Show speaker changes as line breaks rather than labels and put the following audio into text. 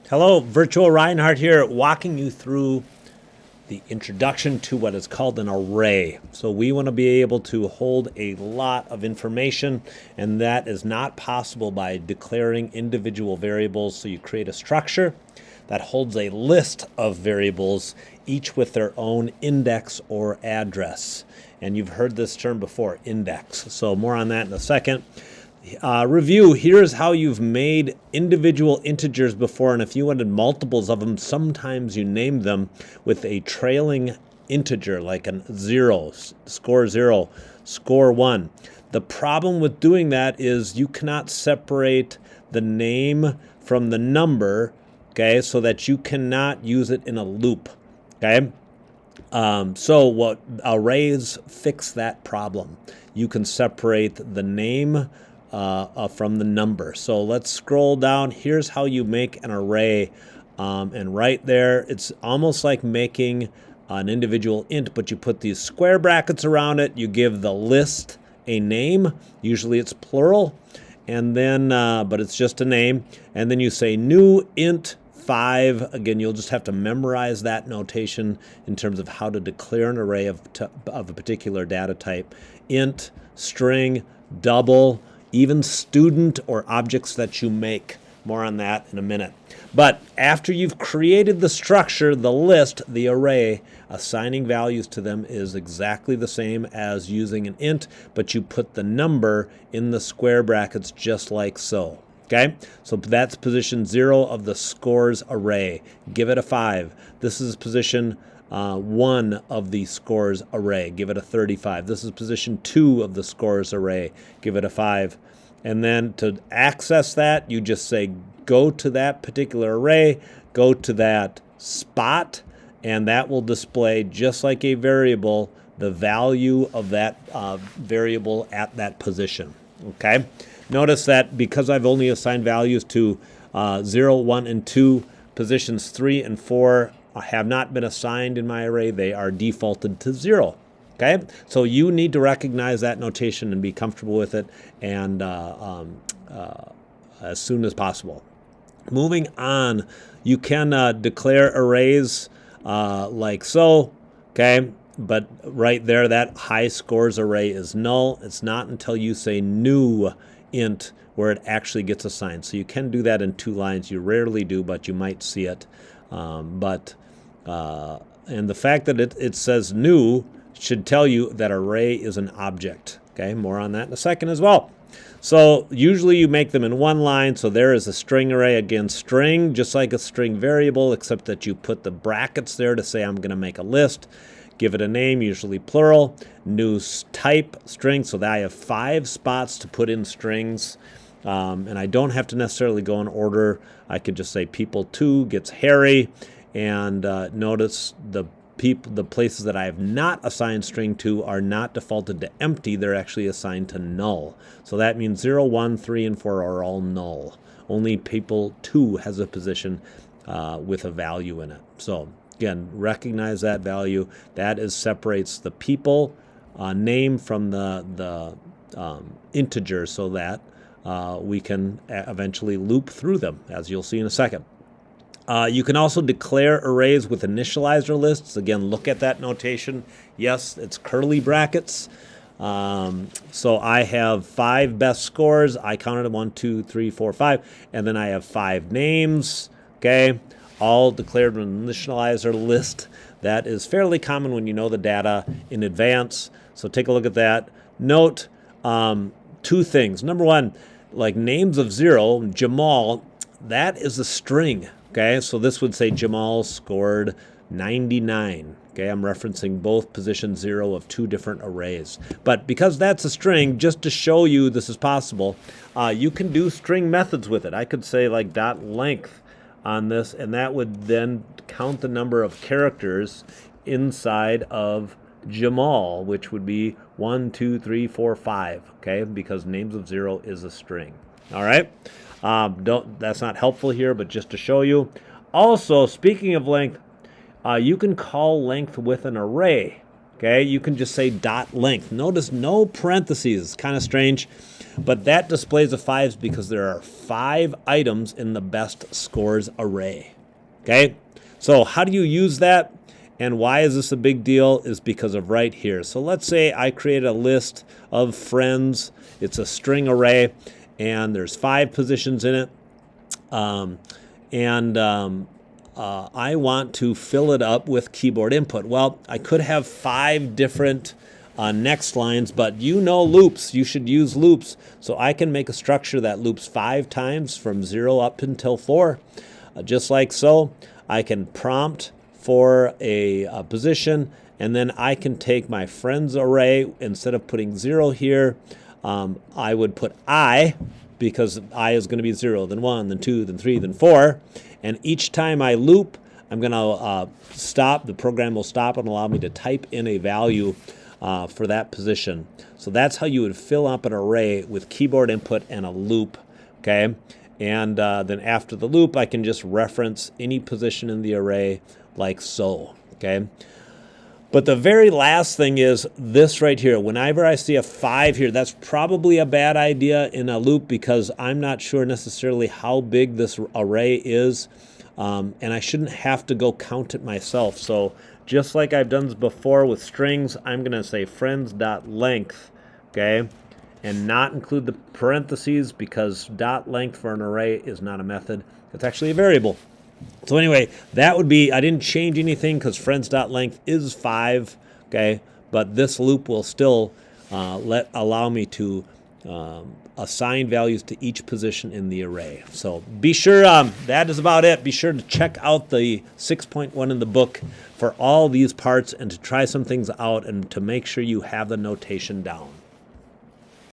Hello, Virtual Reinhardt here, walking you through the introduction to what is called an array. So we want to be able to hold a lot of information, and that is not possible by declaring individual variables. So you create a structure that holds a list of variables, each with their own index or address. And you've heard this term before, index. So more on that in a second. Review, here's how you've made individual integers before, and if you wanted multiples of them, sometimes you name them with a trailing integer, like a zero, score one. The problem with doing that is you cannot separate the name from the number, okay, so that you cannot use it in a loop, okay? So what arrays fix that problem. You can separate the name from the number. So let's scroll down. Here's how you make an array. And right there, it's almost like making an individual int, but you put these square brackets around it. You give the list a name. Usually it's plural. And then, but it's just a name. And then you say new int 5. Again, you'll just have to memorize that notation in terms of how to declare an array of a particular data type. Int, string, double, even student or objects that you make. More on that in a minute. But after you've created the structure, the list, the array, assigning values to them is exactly the same as using an int, but you put the number in the square brackets just like so. Okay, so that's position 0 of the scores array. Give it a 5. This is position 1 of the scores array. Give it a 35. This is position 2 of the scores array. Give it a 5. And then to access that, you just say go to that particular array, go to that spot, and that will display, just like a variable, the value of that variable at that position. Okay? Notice that because I've only assigned values to 0, 1, and 2, positions 3 and 4 have not been assigned in my array. They are defaulted to 0. Okay, so you need to recognize that notation and be comfortable with it, and as soon as possible. Moving on, you can declare arrays like so. Okay, but right there, that high scores array is null. It's not until you say new int where it actually gets assigned. So you can do that in 2 lines. You rarely do, but you might see it. And the fact that it says new should tell you that array is an object. Okay, more on that in a second as well. So usually you make them in 1 line. So there is a string array. Again, string, just like a string variable, except that you put the brackets there to say I'm going to make a list. Give it a name, usually plural. New type string, so that I have 5 spots to put in strings. And I don't have to necessarily go in order. I could just say people2 gets Harry. And notice the places that I have not assigned string to are not defaulted to empty. They're actually assigned to null. So that means 0, 1, 3, and 4 are all null. Only people2 has a position with a value in it. So again, recognize that value. That separates the people name from the integer, so that we can eventually loop through them, as you'll see in a second. You can also declare arrays with initializer lists. Again, look at that notation. Yes, it's curly brackets. So I have 5 best scores. I counted 1, 2, 3, 4, 5. And then I have 5 names. Okay, all declared with an initializer list. That is fairly common when you know the data in advance. So take a look at that. Note 2 things. Number 1, like names of 0, Jamal, that is a string. Okay, so this would say Jamal scored 99. Okay, I'm referencing both position 0 of 2 different arrays. But because that's a string, just to show you this is possible, you can do string methods with it. I could say like dot length on this, and that would then count the number of characters inside of Jamal, which would be 1, 2, 3, 4, 5. Okay, because names of 0 is a string. All right. That's not helpful here, but just to show you. Also, speaking of length, you can call length with an array. Okay, you can just say dot length. Notice no parentheses. It's kind of strange, but that displays the 5s because there are 5 items in the best scores array. Okay, so how do you use that? And why is this a big deal is because of right here. So let's say I create a list of friends. It's a string array, and there's 5 positions in it. I want to fill it up with keyboard input. Well, I could have 5 different next lines, but you know loops. You should use loops. So I can make a structure that loops 5 times from 0 up until 4. Just like so, I can prompt for a position, and then I can take my friends array. Instead of putting 0 here, I would put I, because I is going to be 0, then 1, then 2, then 3, then 4. And each time I loop, I'm going to stop. The program will stop and allow me to type in a value for that position. So that's how you would fill up an array with keyboard input and a loop. Okay, and then after the loop, I can just reference any position in the array like so. Okay. But the very last thing is this right here. Whenever I see a 5 here, that's probably a bad idea in a loop because I'm not sure necessarily how big this array is. And I shouldn't have to go count it myself. So just like I've done before with strings, I'm going to say friends.length, okay, and not include the parentheses because dot length for an array is not a method. It's actually a variable. So anyway, that would be, I didn't change anything because friends.length is 5, okay, but this loop will still allow me to assign values to each position in the array. So be sure, that is about it. Be sure to check out the 6.1 in the book for all these parts and to try some things out and to make sure you have the notation down.